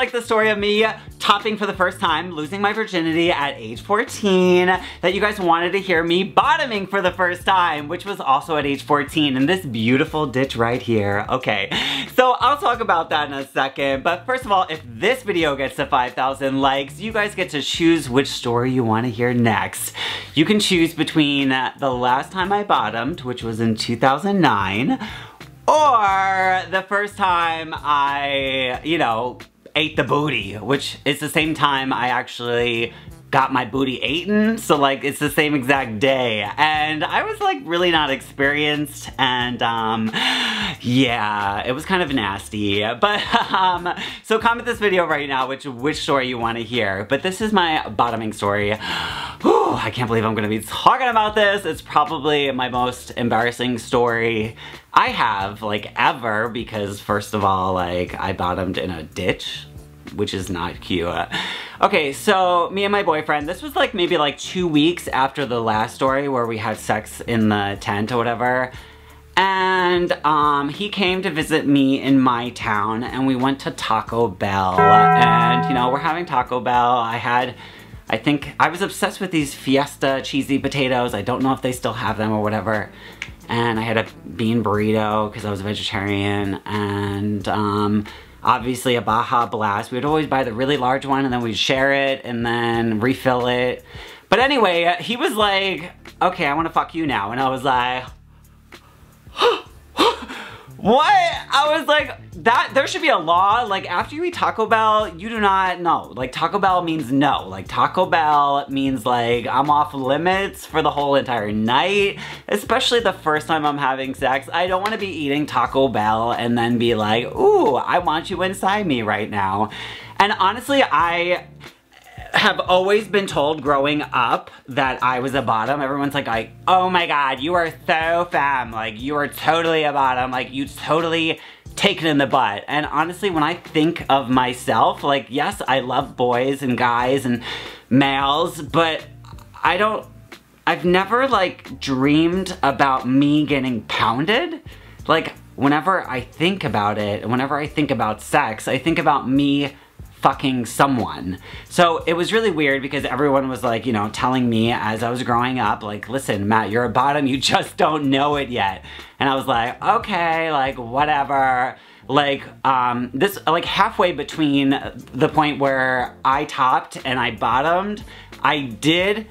like the story of me topping for the first time, losing my virginity at age 14, that you guys wanted to hear me bottoming for the first time, which was also at age 14 in this beautiful ditch right here. Okay, so I'll talk about that in a second, but first of all, if this video gets to 5,000 likes, you guys get to choose which story you want to hear next. You can choose between the last time I bottomed, which was in 2009, or the first time I, ate the booty, which is the same time I actually got my booty eaten, so like it's the same exact day, and I was like really not experienced, and yeah, it was kind of nasty, but so comment this video right now which story you want to hear, but this is my bottoming story. Whew, I can't believe I'm gonna be talking about this. It's probably my most embarrassing story I have, like, ever, because first of all, like, I bottomed in a ditch, which is not cute. Okay, so me and my boyfriend, this was like maybe like 2 weeks after the last story where we had sex in the tent or whatever. And he came to visit me in my town and we went to Taco Bell. And we're having Taco Bell. I think I was obsessed with these Fiesta cheesy potatoes. I don't know if they still have them or whatever. And I had a bean burrito because I was a vegetarian, and obviously a Baja Blast. We would always buy the really large one and then we'd share it and then refill it. But anyway, he was like, okay, I want to fuck you now. And I was like, what? I was like, there should be a law, like after you eat Taco Bell, you do not know. Like Taco Bell means no. Like Taco Bell means like I'm off limits for the whole entire night, especially the first time I'm having sex. I don't want to be eating Taco Bell and then be like, ooh, I want you inside me right now. And honestly, I have always been told growing up that I was a bottom. Everyone's like, oh my god, you are so femme, like you are totally a bottom, like you totally take it in the butt. And honestly, when I think of myself, like yes, I love boys and guys and males, but I've never like dreamed about me getting pounded. Like whenever I think about it, whenever I think about sex, I think about me fucking someone. So it was really weird because everyone was like, telling me as I was growing up, like, listen, Matt, you're a bottom, you just don't know it yet. And I was like, okay, like, whatever. Like, this, like, halfway between the point where I topped and I bottomed, I did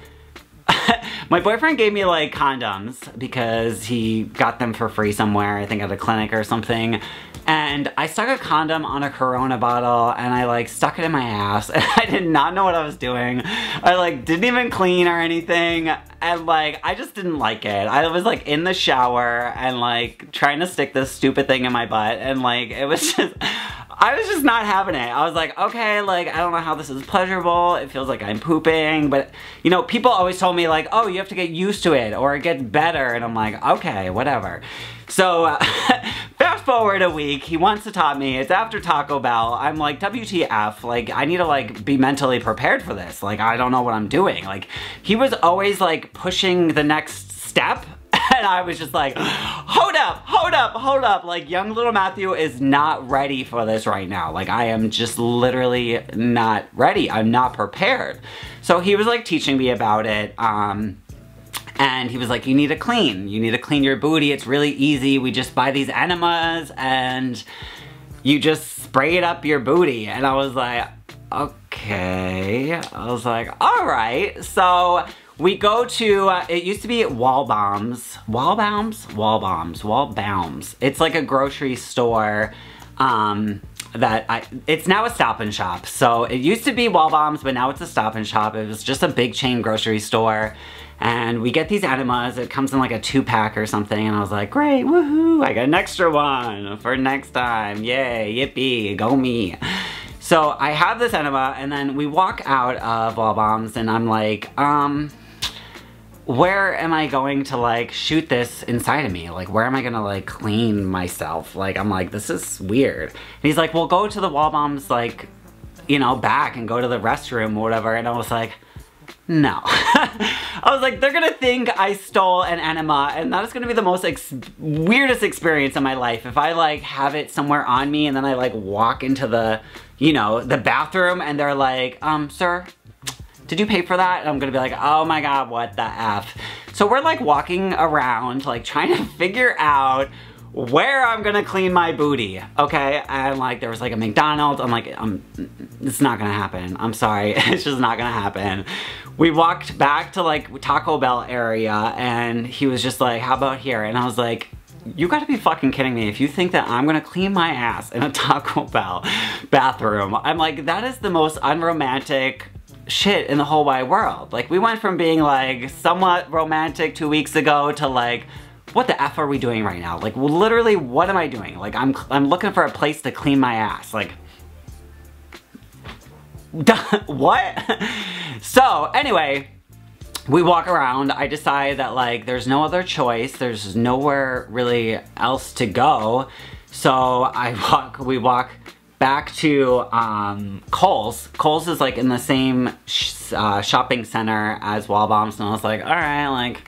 my boyfriend gave me like condoms because he got them for free somewhere, I think at a clinic or something. And I stuck a condom on a Corona bottle and I like stuck it in my ass and I did not know what I was doing. I like didn't even clean or anything, and like I just didn't like it. I was like in the shower and like trying to stick this stupid thing in my butt, and like it was just, I was just not having it. I was like, okay, like I don't know how this is pleasurable. It feels like I'm pooping, but people always told me like, oh, you have to get used to it or it gets better, and I'm like, okay, whatever. So fast forward a week, he wants to top me. It's after Taco Bell. I'm like, WTF, like I need to like be mentally prepared for this. Like I don't know what I'm doing. Like he was always like pushing the next step. And I was just like, hold up, hold up, hold up. Like young little Matthew is not ready for this right now. Like I am just literally not ready. I'm not prepared. So he was like teaching me about it. And he was like, you need to clean your booty. It's really easy. We just buy these enemas and you just spray it up your booty. And I was like, okay. I was like, all right. So we go to, it used to be Wall Bombs. It's like a grocery store it's now a Stop and Shop. So it used to be Wall Bombs, but now it's a Stop and Shop. It was just a big chain grocery store. And we get these enemas. It comes in like a 2-pack or something. And I was like, great, woohoo, I got an extra one for next time. Yay, yippee, go me. So I have this enema and then we walk out of Wall Bombs and I'm like, where am I going to like shoot this inside of me? Like, where am I gonna like clean myself? Like, I'm like, this is weird. And he's like, well, go to the Wall Bombs, like, back and go to the restroom or whatever. And I was like, no. I was like, they're gonna think I stole an enema, and that is gonna be the most weirdest experience in my life if I like have it somewhere on me and then I like walk into the, you know, the bathroom and they're like, sir, did you pay for that? And I'm gonna be like, oh my God, what the F? So we're like walking around, like trying to figure out where I'm gonna clean my booty, okay? And like there was like a McDonald's. I'm like, it's not gonna happen. I'm sorry, it's just not gonna happen. We walked back to like Taco Bell area and he was just like, how about here? And I was like, you gotta be fucking kidding me if you think that I'm gonna clean my ass in a Taco Bell bathroom. I'm like, that is the most unromantic shit in the whole wide world. Like we went from being like somewhat romantic 2 weeks ago to like, what the F are we doing right now? Like literally, what am I doing? Like I'm looking for a place to clean my ass. Like, what? So anyway, we walk around. I decide that like there's no other choice. There's nowhere really else to go. So we walk back to Kohl's. Kohl's is like in the same shopping center as Wallbombs, and I was like, all right, like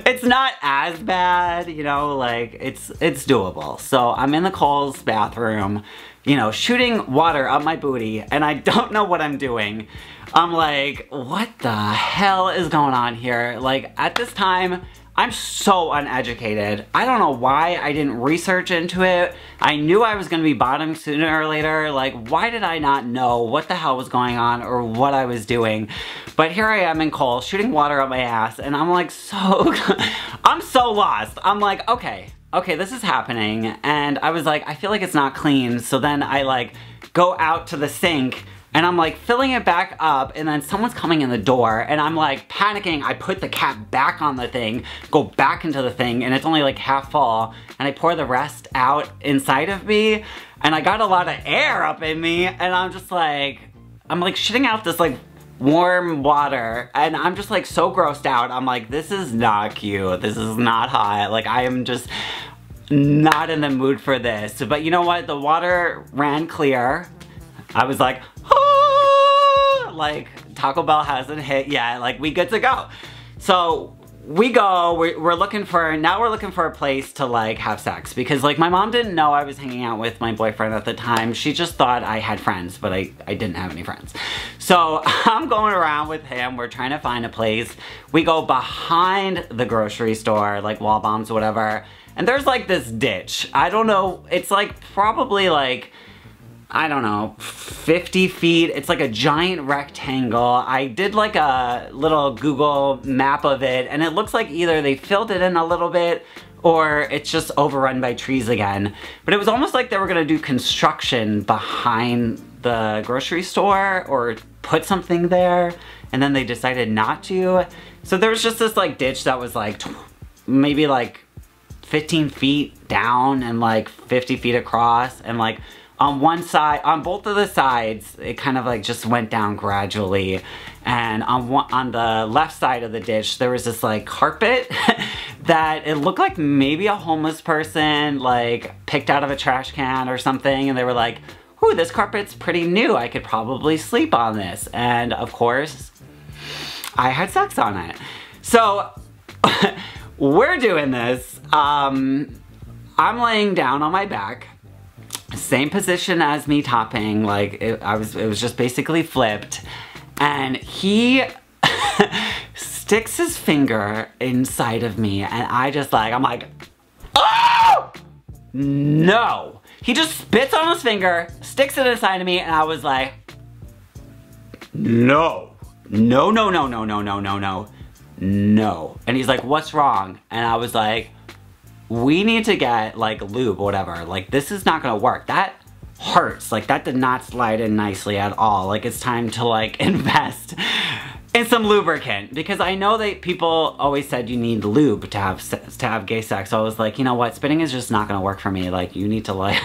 it's not as bad, you know, like it's doable. So I'm in the Kohl's bathroom, you know, shooting water up my booty, and I don't know what I'm doing. I'm like, what the hell is going on here? Like at this time, I'm so uneducated. I don't know why I didn't research into it. I knew I was gonna be bottom sooner or later. Like, why did I not know what the hell was going on or what I was doing? But here I am in Kohl's shooting water up my ass, and I'm like I'm so lost. I'm like, okay, this is happening. And I was like, I feel like it's not clean. So then I like go out to the sink and I'm like filling it back up, and then someone's coming in the door and I'm like panicking. I put the cap back on the thing, go back into the thing, and it's only like half full, and I pour the rest out inside of me, and I got a lot of air up in me, and I'm like shitting out this like warm water, and I'm just like so grossed out. I'm like, this is not cute. This is not hot. Like I am just not in the mood for this. But you know what? The water ran clear. I was like, ah! Like Taco Bell hasn't hit yet, like we good to go. So we go, we're looking for a place to like have sex, because like my mom didn't know I was hanging out with my boyfriend at the time. She just thought I had friends, but I didn't have any friends. So I'm going around with him, we're trying to find a place. We go behind the grocery store, like Wallbombs or whatever, and there's like this ditch. I don't know, it's like probably like, I don't know, 50 feet. It's like a giant rectangle. I did like a little Google map of it, and it looks like either they filled it in a little bit or it's just overrun by trees again. But it was almost like they were gonna do construction behind the grocery store or put something there, and then they decided not to. So there was just this like ditch that was like maybe like 15 feet down and like 50 feet across, and like on one side, on both of the sides, it kind of like just went down gradually. And on the left side of the ditch, there was this like carpet that it looked like maybe a homeless person like picked out of a trash can or something. And they were like, ooh, this carpet's pretty new. I could probably sleep on this. And of course, I had sex on it. So we're doing this. I'm laying down on my back. Same position as me topping, like it was just basically flipped, and he sticks his finger inside of me, and I'm like, oh! No! He just spits on his finger, sticks it inside of me, and I was like, no. No, no, no, no, no, no, no, no. No. And he's like, what's wrong? And I was like, we need to get like lube or whatever. Like this is not gonna work. That hurts. Like that did not slide in nicely at all. Like it's time to like invest in some lubricant, because I know that people always said you need lube to have gay sex. So I was like, you know what? Spitting is just not gonna work for me. Like you need to like,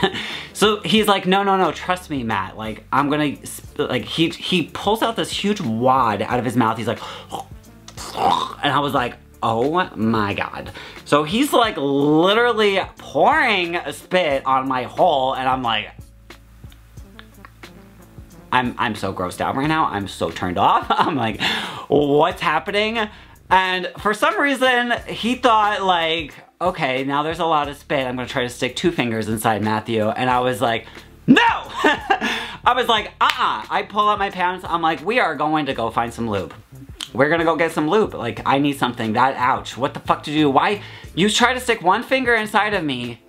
so he's like, no, no, no, trust me, Matt. Like I'm gonna, like he pulls out this huge wad out of his mouth. He's like, and I was like, oh my God. So he's like literally pouring a spit on my hole, and I'm like, I'm so grossed out right now. I'm so turned off. I'm like, what's happening? And for some reason, he thought like, okay, now there's a lot of spit. I'm gonna try to stick 2 fingers inside Matthew. And I was like, no! I was like, I pull out my pants. I'm like, we are going to go find some lube. We're gonna go get some lube. Like, I need something. That, ouch. What the fuck did you do? Why? You try to stick 1 finger inside of me.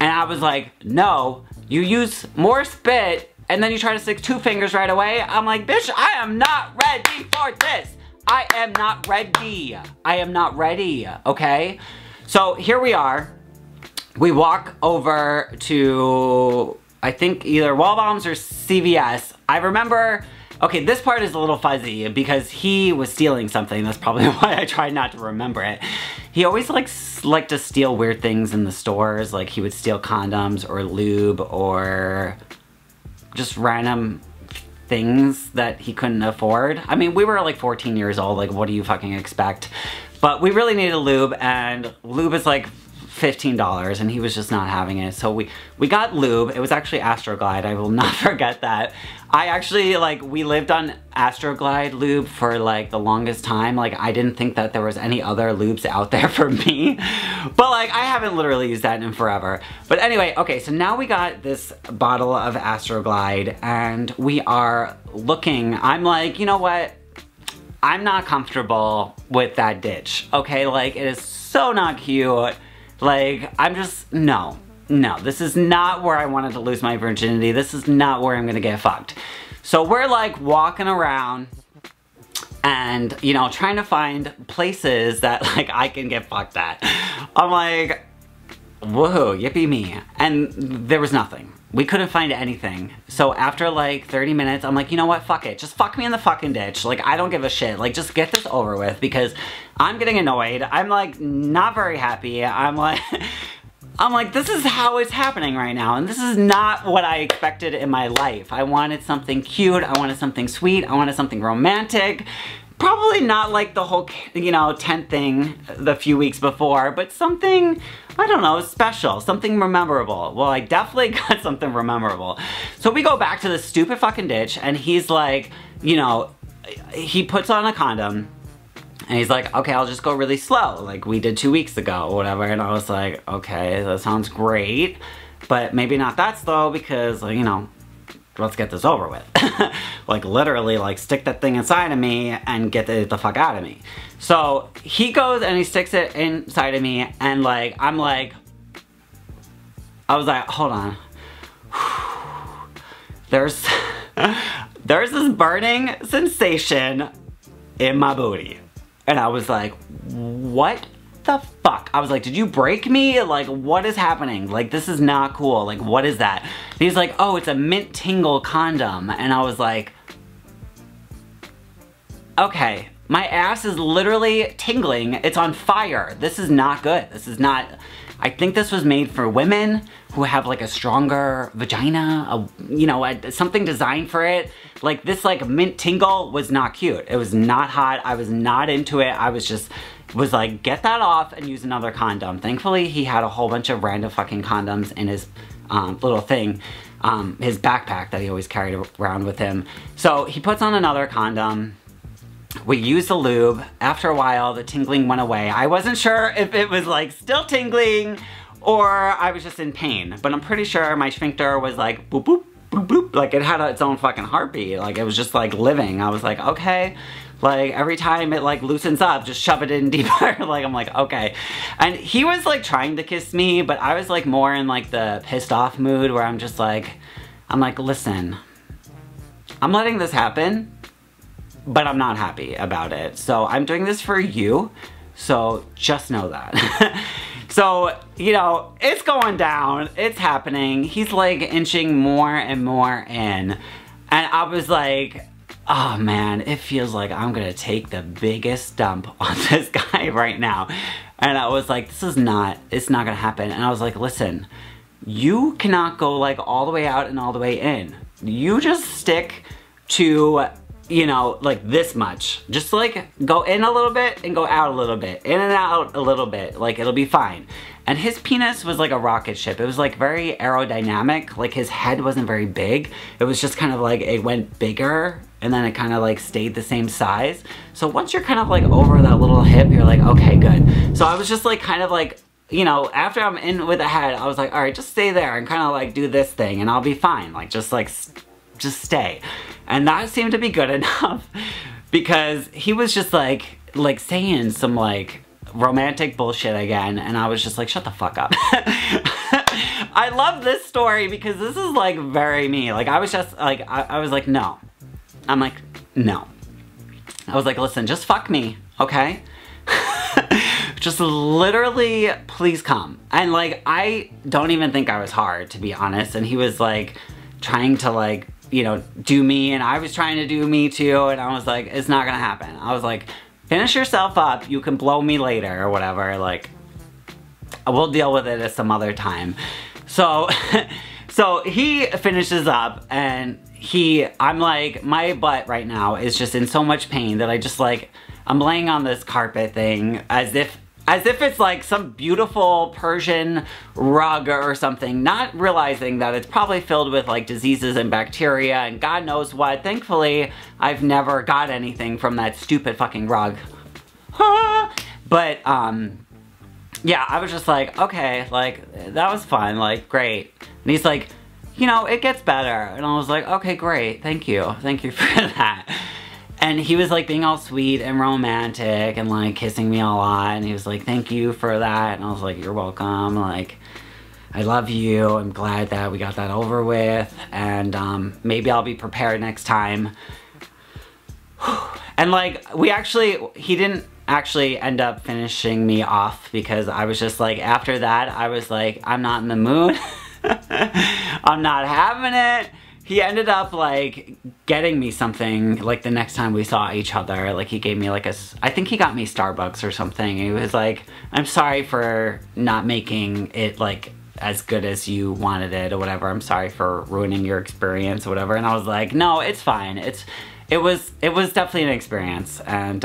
And I was like, no. You use more spit, and then you try to stick 2 fingers right away. I'm like, bitch, I am not ready for this. I am not ready. I am not ready, okay? So here we are. We walk over to, I think, either Wallbombs or CVS. I remember, okay, this part is a little fuzzy because he was stealing something. That's probably why I tried not to remember it. He always liked to steal weird things in the stores. Like he would steal condoms or lube or just random things that he couldn't afford. I mean, we were like 14 years old. Like, what do you fucking expect? But we really needed lube, and lube is like $15, and he was just not having it. So we got lube. It was actually Astroglide. I will not forget that. I actually, like, we lived on Astroglide lube for like the longest time. Like, I didn't think that there was any other lubes out there for me. But like, I haven't literally used that in forever. But anyway, okay, so now we got this bottle of Astroglide, and we are looking. I'm like, you know what? I'm not comfortable with that ditch, okay? Like, it is so not cute. Like, I'm just, no, this is not where I wanted to lose my virginity. This is not where I'm gonna get fucked. So we're like walking around and, you know, trying to find places that like I can get fucked at. I'm like, whoa, yippee me. And there was nothing. We couldn't find anything. So after like 30 minutes, I'm like, you know what, fuck it. Just fuck me in the fucking ditch. Like, I don't give a shit. Like, just get this over with because I'm getting annoyed. I'm like, not very happy. I'm like, this is how it's happening right now. And this is not what I expected in my life. I wanted something cute. I wanted something sweet. I wanted something romantic. Probably not like the whole, you know, tent thing the few weeks before, but something, I don't know, special, something memorable. Well, I definitely got something memorable. So we go back to the stupid fucking ditch, and he's like, you know, he puts on a condom, and he's like, okay, I'll just go really slow, like we did 2 weeks ago, or whatever. And I was like, okay, that sounds great, but maybe not that slow because, you know, let's get this over with. Like, literally, like, stick that thing inside of me and get the fuck out of me. So he goes and he sticks it inside of me, and like, I'm like, I was like, hold on. There's this burning sensation in my booty. And I was like, what the fuck? I was like, did you break me? Like, what is happening? Like, this is not cool. Like, what is that? And he's like, oh, it's a mint tingle condom. And I was like, okay, my ass is literally tingling. It's on fire. This is not good. This is not, I think this was made for women who have like a stronger vagina, you know, something designed for it. Like, this like mint tingle was not cute. It was not hot. I was not into it. I was like, get that off and use another condom. Thankfully, he had a whole bunch of random fucking condoms in his little thing, his backpack that he always carried around with him. So he puts on another condom. We used the lube. After a while, the tingling went away. I wasn't sure if it was like still tingling or I was just in pain, but I'm pretty sure my sphincter was like boop, boop, boop, boop. Like, it had its own fucking heartbeat. Like, it was just like living. I was like, okay. Like, every time it like loosens up, just shove it in deeper. Like, I'm like, okay. And he was like trying to kiss me, but I was like more in like the pissed off mood where I'm just like, I'm like, listen, I'm letting this happen, but I'm not happy about it. So I'm doing this for you. So just know that. So, you know, it's going down. It's happening. He's like inching more and more in. And I was like, oh man, it feels like I'm gonna take the biggest dump on this guy right now. And I was like, it's not gonna happen. And I was like, listen, you cannot go like all the way out and all the way in. You just stick to you know, like this much. Just like go in a little bit and go out a little bit. In and out a little bit. Like it'll be fine. And his penis was like a rocket ship. It was like very aerodynamic. Like his head wasn't very big. It was just kind of like it went bigger and then it kind of like stayed the same size. So once you're kind of like over that little hip, you're like, okay, good. So I was just like kind of like, you know, after I'm in with the head, I was like, all right, just stay there and kind of like do this thing and I'll be fine. Like just stay. And that seemed to be good enough because he was just like saying some like romantic bullshit again, and I was just like, shut the fuck up. I love this story because this is like very me. Like I was just like, I was like, no. I'm like, no. I was like, listen, just fuck me, okay? Just literally, please come. And like, I don't even think I was hard, to be honest. And he was like trying to like, you know, do me, and I was trying to do me too, and I was like, it's not gonna happen. I was like, finish yourself up, you can blow me later or whatever, like, we'll deal with it at some other time. So, so he finishes up, and I'm like, my butt right now is just in so much pain that I just like, I'm laying on this carpet thing as if it's like some beautiful Persian rug or something, not realizing that it's probably filled with like diseases and bacteria and God knows what. Thankfully, I've never got anything from that stupid fucking rug. But, yeah, I was just like, okay, like, that was fun, like, great. And he's like, you know, it gets better. And I was like, okay, great, thank you for that. And he was like being all sweet and romantic and like kissing me a lot, and he was like, thank you for that. And I was like, you're welcome, like, I love you, I'm glad that we got that over with, and maybe I'll be prepared next time. And like, he didn't actually end up finishing me off because I was just like, after that, I was like, I'm not in the mood. I'm not having it. He ended up like getting me something like the next time we saw each other. Like he gave me like I think he got me Starbucks or something. He was like, I'm sorry for not making it like as good as you wanted it or whatever. I'm sorry for ruining your experience or whatever. And I was like, no, it's fine. It was definitely an experience. And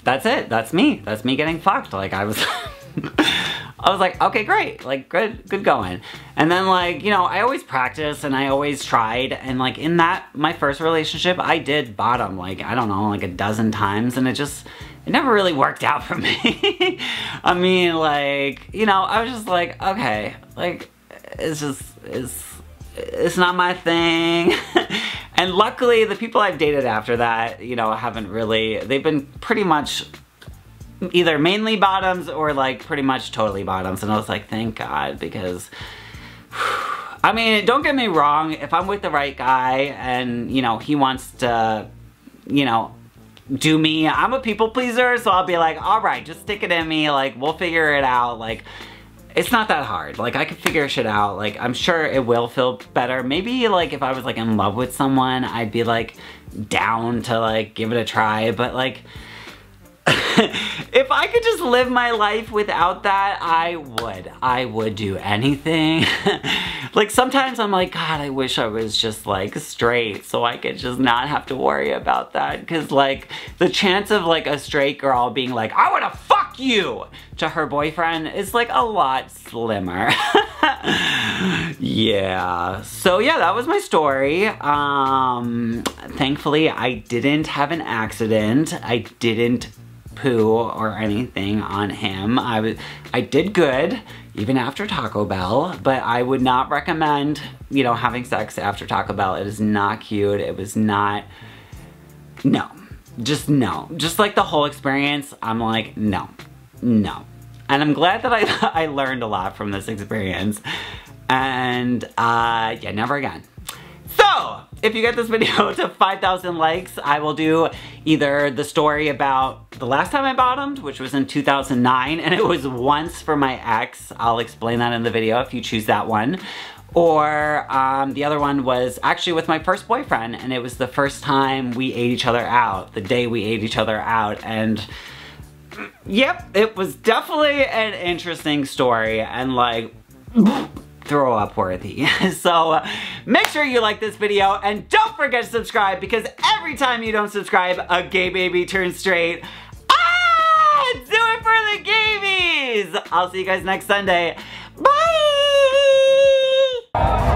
that's it. That's me. That's me getting fucked. Like I was like, okay, great, like good going. And then like, you know, I always practice and I always tried, and like in my first relationship, I did bottom like, I don't know, like a dozen times, and it never really worked out for me. I mean, like, you know, I was just like, okay, like, it's not my thing. And luckily, the people I've dated after that, you know, they've been pretty much either mainly bottoms or like pretty much totally bottoms. And I was like, thank God, because I mean, don't get me wrong, if I'm with the right guy and, you know, he wants to, you know, do me, I'm a people pleaser, so I'll be like, all right, just stick it in me, like, we'll figure it out. Like, it's not that hard. Like, I can figure shit out. Like, I'm sure it will feel better. Maybe, like, if I was, like, in love with someone, I'd be, like, down to, like, give it a try. But, like, if I could just live my life without that, I would do anything. Like, sometimes I'm like, God, I wish I was just, like, straight so I could just not have to worry about that. Because, like, the chance of, like, a straight girl being like, I wanna fuck you to her boyfriend is, like, a lot slimmer. Yeah. So, yeah, that was my story. Thankfully, I didn't have an accident. I didn't poo or anything on him. I did good, even after Taco Bell, but I would not recommend, you know, having sex after Taco Bell. It is not cute. It was not, no. Just no. Just like the whole experience, I'm like, no. No. And I'm glad that I learned a lot from this experience. And, yeah, never again. So, if you get this video to 5,000 likes, I will do either the story about the last time I bottomed, which was in 2009, and it was once for my ex. I'll explain that in the video if you choose that one. Or the other one was actually with my first boyfriend, and it was the first time we ate each other out, the day we ate each other out, and yep, it was definitely an interesting story, and like, throw up worthy. So make sure you like this video and don't forget to subscribe, because every time you don't subscribe, a gay baby turns straight. Ah! Do it for the gabies! I'll see you guys next Sunday. Bye!